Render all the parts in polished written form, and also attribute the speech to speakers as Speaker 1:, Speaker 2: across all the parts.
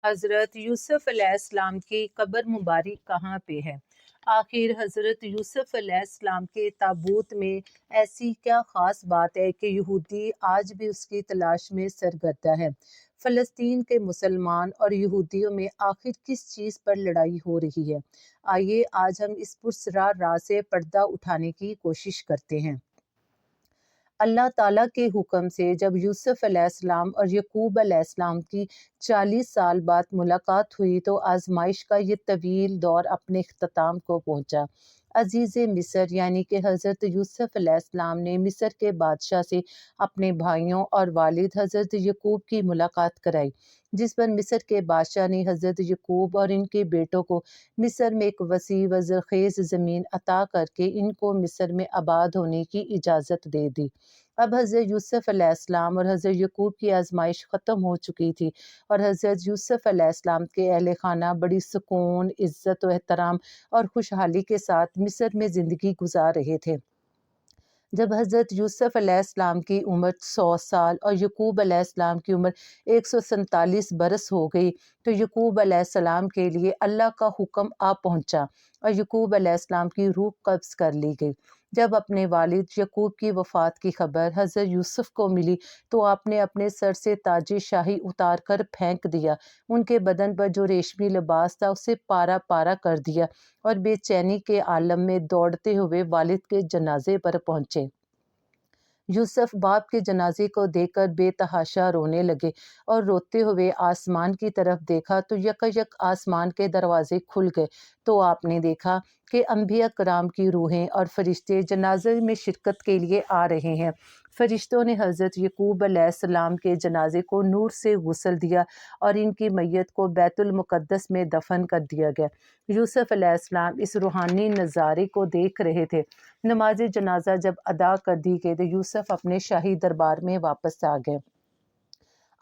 Speaker 1: حضرت یوسف علیہ السلام کی قبر مبارک کہاں پہ ہے؟ آخر حضرت یوسف علیہ السلام کے تابوت میں ایسی کیا خاص بات ہے کہ یہودی آج بھی اس کی تلاش میں سرگردہ ہے؟ فلسطین کے مسلمان اور یہودیوں میں آخر کس چیز پر لڑائی ہو رہی ہے؟ آئیے آج ہم اس پراسرار راز سے پردہ اٹھانے کی کوشش کرتے ہیں۔ اللہ تعالیٰ کے حکم سے جب یوسف علیہ السلام اور یعقوب علیہ السلام کی 40 سال بعد ملاقات ہوئی تو آزمائش کا یہ طویل دور اپنے اختتام کو پہنچا۔ عزیز مصر یعنی کہ حضرت یوسف علیہ السلام نے مصر کے بادشاہ سے اپنے بھائیوں اور والد حضرت یعقوب کی ملاقات کرائی، جس پر مصر کے بادشاہ نے حضرت یعقوب اور ان کے بیٹوں کو مصر میں ایک وسیع و زرخیز زمین عطا کر کے ان کو مصر میں آباد ہونے کی اجازت دے دی۔ اب حضرت یوسف علیہ السلام اور حضرت یعقوب کی آزمائش ختم ہو چکی تھی اور حضرت یوسف علیہ السلام کے اہل خانہ بڑی سکون، عزت و احترام اور خوشحالی کے ساتھ مصر میں زندگی گزار رہے تھے۔ جب حضرت یوسف علیہ السلام کی عمر 100 سال اور یعقوب علیہ السلام کی عمر 147 برس ہو گئی تو یعقوب علیہ السلام کے لیے اللہ کا حکم آ پہنچا اور یعقوب علیہ السلام کی روح قبض کر لی گئی۔ جب اپنے والد یعقوب کی وفات کی خبر حضرت یوسف کو ملی تو آپ نے اپنے سر سے تاج شاہی اتار کر پھینک دیا، ان کے بدن پر جو ریشمی لباس تھا اسے پارا پارا کر دیا اور بے چینی کے عالم میں دوڑتے ہوئے والد کے جنازے پر پہنچے۔ یوسف باپ کے جنازے کو دیکھ کر بے تحاشا رونے لگے اور روتے ہوئے آسمان کی طرف دیکھا تو یکایک آسمان کے دروازے کھل گئے تو آپ نے دیکھا کہ انبیاء کرام کی روحیں اور فرشتے جنازے میں شرکت کے لیے آ رہے ہیں۔ فرشتوں نے حضرت یعقوب علیہ السلام کے جنازے کو نور سے غسل دیا اور ان کی میت کو بیت المقدس میں دفن کر دیا گیا۔ یوسف علیہ السلام اس روحانی نظارے کو دیکھ رہے تھے۔ نماز جنازہ جب ادا کر دی گئی تو یوسف اپنے شاہی دربار میں واپس آ گئے۔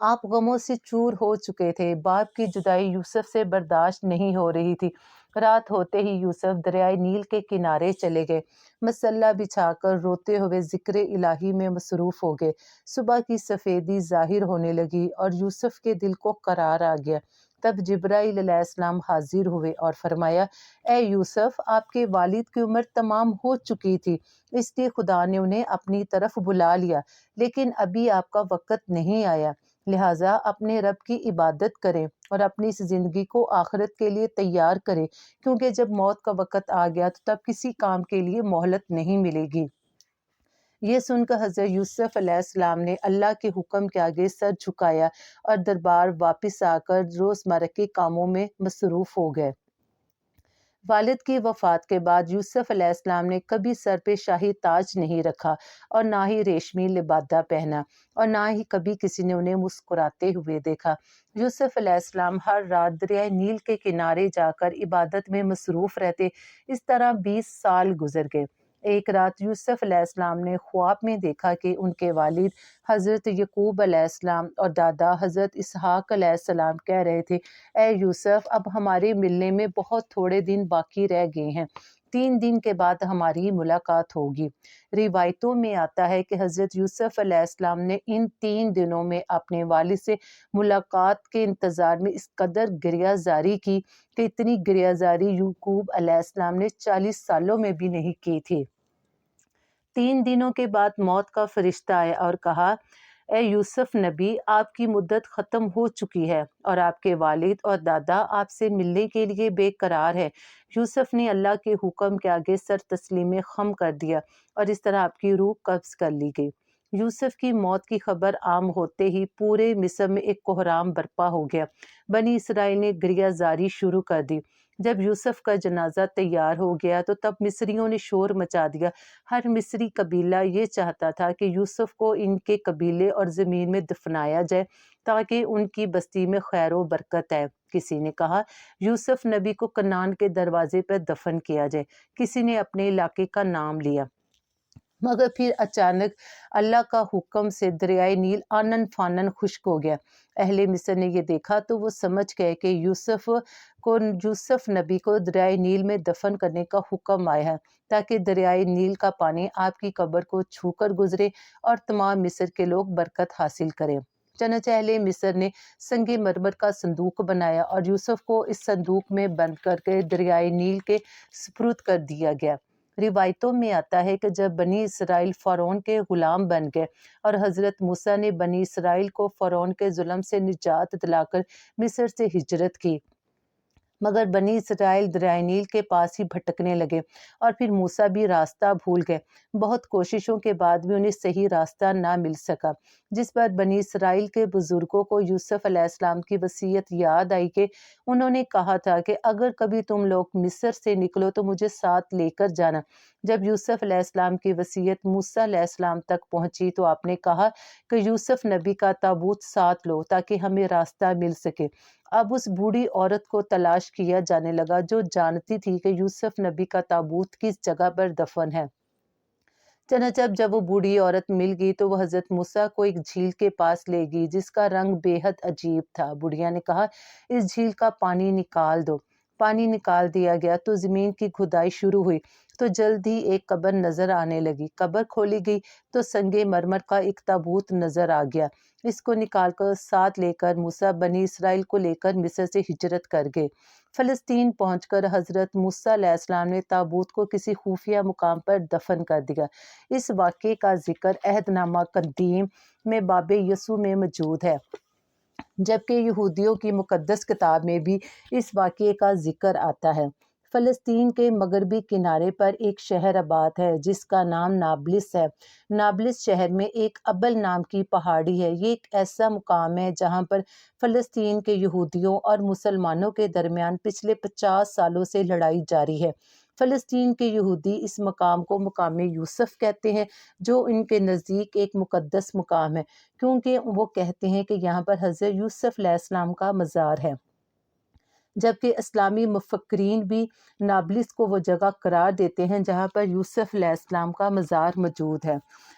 Speaker 1: آپ غموں سے چور ہو چکے تھے۔ باپ کی جدائی یوسف سے برداشت نہیں ہو رہی تھی۔ رات ہوتے ہی یوسف دریائے نیل کے کنارے چلے گئے، مصلی بچھا کر روتے ہوئے ذکر الہی میں مصروف ہو گئے۔ صبح کی سفیدی ظاہر ہونے لگی اور یوسف کے دل کو قرار آ گیا۔ تب جبرائیل علیہ السلام حاضر ہوئے اور فرمایا، اے یوسف، آپ کے والد کی عمر تمام ہو چکی تھی، اس لیے خدا نے انہیں اپنی طرف بلا لیا، لیکن ابھی آپ کا وقت نہیں آیا، لہٰذا اپنے رب کی عبادت کریں اور اپنی اس زندگی کو آخرت کے لیے تیار کریں، کیونکہ جب موت کا وقت آ گیا تو تب کسی کام کے لیے مہلت نہیں ملے گی۔ یہ سن کر حضرت یوسف علیہ السلام نے اللہ کے حکم کے آگے سر جھکایا اور دربار واپس آ کر روزمرہ کے کاموں میں مصروف ہو گئے۔ والد کی وفات کے بعد یوسف علیہ السلام نے کبھی سر پہ شاہی تاج نہیں رکھا اور نہ ہی ریشمی لبادہ پہنا اور نہ ہی کبھی کسی نے انہیں مسکراتے ہوئے دیکھا۔ یوسف علیہ السلام ہر رات دریائے نیل کے کنارے جا کر عبادت میں مصروف رہتے۔ اس طرح 20 سال گزر گئے۔ ایک رات یوسف علیہ السلام نے خواب میں دیکھا کہ ان کے والد حضرت یعقوب علیہ السلام اور دادا حضرت اسحاق علیہ السلام کہہ رہے تھے، اے یوسف، اب ہمارے ملنے میں بہت تھوڑے دن باقی رہ گئے ہیں، 3 دن کے بعد ہماری ملاقات ہوگی۔ روایتوں میں آتا ہے کہ حضرت یوسف علیہ السلام نے ان 3 دنوں میں اپنے والد سے ملاقات کے انتظار میں اس قدر گریہ زاری کی کہ اتنی گریہ زاری یعقوب علیہ السلام نے 40 سالوں میں بھی نہیں کی تھی۔ 3 دنوں کے بعد موت کا فرشتہ آیا اور کہا، اے یوسف نبی، آپ کی مدت ختم ہو چکی ہے اور آپ کے والد اور دادا آپ سے ملنے کے لیے بے قرار ہے۔ یوسف نے اللہ کے حکم کے آگے سر تسلیم خم کر دیا اور اس طرح آپ کی روح قبض کر لی گئی۔ یوسف کی موت کی خبر عام ہوتے ہی پورے مصر میں ایک کوہرام برپا ہو گیا۔ بنی اسرائیل نے گریہ زاری شروع کر دی۔ جب یوسف کا جنازہ تیار ہو گیا تو تب مصریوں نے شور مچا دیا۔ ہر مصری قبیلہ یہ چاہتا تھا کہ یوسف کو ان کے قبیلے اور زمین میں دفنایا جائے تاکہ ان کی بستی میں خیر و برکت آئے۔ کسی نے کہا یوسف نبی کو کنعان کے دروازے پر دفن کیا جائے، کسی نے اپنے علاقے کا نام لیا، مگر پھر اچانک اللہ کا حکم سے دریائے نیل آنن فانن خشک ہو گیا۔ اہل مصر نے یہ دیکھا تو وہ سمجھ گئے کہ یوسف نبی کو دریائے نیل میں دفن کرنے کا حکم آیا ہے تاکہ دریائے نیل کا پانی آپ کی قبر کو چھو کر گزرے اور تمام مصر کے لوگ برکت حاصل کریں۔ چنانچہ اہل مصر نے سنگ مرمر کا صندوق بنایا اور یوسف کو اس صندوق میں بند کر کے دریائے نیل کے سپرد کر دیا گیا۔ روایتوں میں آتا ہے کہ جب بنی اسرائیل فرعون کے غلام بن گئے اور حضرت موسیٰ نے بنی اسرائیل کو فرعون کے ظلم سے نجات دلا کر مصر سے ہجرت کی، مگر بنی اسرائیل دریائے نیل کے پاس ہی بھٹکنے لگے اور پھر موسیٰ بھی راستہ بھول گئے۔ بہت کوششوں کے بعد بھی انہیں صحیح راستہ نہ مل سکا، جس پر بنی اسرائیل کے بزرگوں کو یوسف علیہ السلام کی وصیت یاد آئی کہ انہوں نے کہا تھا کہ اگر کبھی تم لوگ مصر سے نکلو تو مجھے ساتھ لے کر جانا۔ جب یوسف علیہ السلام کی وصیت موسیٰ علیہ السلام تک پہنچی تو آپ نے کہا کہ یوسف نبی کا تابوت ساتھ لو تاکہ ہمیں راستہ مل سکے۔ اب اس بوڑھی عورت کو تلاش کیا جانے لگا جو جانتی تھی کہ یوسف نبی کا تابوت کس جگہ پر دفن ہے۔ چنانچہ جب وہ بوڑھی عورت مل گئی تو وہ حضرت موسیٰ کو ایک جھیل کے پاس لے گئی جس کا رنگ بے حد عجیب تھا۔ بڑھیا نے کہا، اس جھیل کا پانی نکال دو۔ پانی نکال دیا گیا تو زمین کی کھدائی شروع ہوئی تو جلد ہی ایک قبر نظر آنے لگی۔ قبر کھولی گئی تو سنگ مرمر کا ایک تابوت نظر آ گیا۔ اس کو نکال کر ساتھ لے کر موسیٰ بنی اسرائیل کو لے کر مصر سے ہجرت کر گئے۔ فلسطین پہنچ کر حضرت موسیٰ علیہ السلام نے تابوت کو کسی خفیہ مقام پر دفن کر دیا۔ اس واقعے کا ذکر عہد نامہ قدیم میں باب یسوع میں موجود ہے، جبکہ یہودیوں کی مقدس کتاب میں بھی اس واقعے کا ذکر آتا ہے۔ فلسطین کے مغربی کنارے پر ایک شہر آباد ہے جس کا نام نابلس ہے۔ نابلس شہر میں ایک ابل نام کی پہاڑی ہے۔ یہ ایک ایسا مقام ہے جہاں پر فلسطین کے یہودیوں اور مسلمانوں کے درمیان پچھلے 50 سالوں سے لڑائی جاری ہے۔ فلسطین کے یہودی اس مقام کو مقام یوسف کہتے ہیں، جو ان کے نزدیک ایک مقدس مقام ہے، کیونکہ وہ کہتے ہیں کہ یہاں پر حضرت یوسف علیہ السلام کا مزار ہے، جبکہ اسلامی مفکرین بھی نابلس کو وہ جگہ قرار دیتے ہیں جہاں پر یوسف علیہ السلام کا مزار موجود ہے۔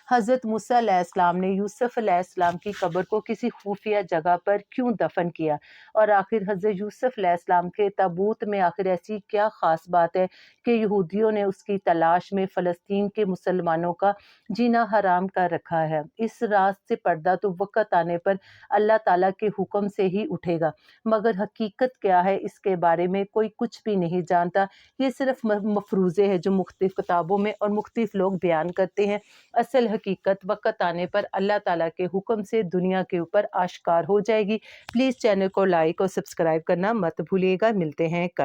Speaker 1: حضرت موسیٰ علیہ السلام نے یوسف علیہ السلام کی قبر کو کسی خفیہ جگہ پر کیوں دفن کیا، اور آخر حضرت یوسف علیہ السلام کے تابوت میں آخر ایسی کیا خاص بات ہے کہ یہودیوں نے اس کی تلاش میں فلسطین کے مسلمانوں کا جینا حرام کر رکھا ہے؟ اس راز سے پردہ تو وقت آنے پر اللہ تعالیٰ کے حکم سے ہی اٹھے گا، مگر حقیقت کیا ہے اس کے بارے میں کوئی کچھ بھی نہیں جانتا۔ یہ صرف مفروضے ہیں جو مختلف کتابوں میں اور مختلف لوگ بیان کرتے ہیں۔ اصل حقیقت وقت آنے پر اللہ تعالیٰ کے حکم سے دنیا کے اوپر آشکار ہو جائے گی۔ پلیز چینل کو لائک اور سبسکرائب کرنا مت بھولیے گا۔ ملتے ہیں کل۔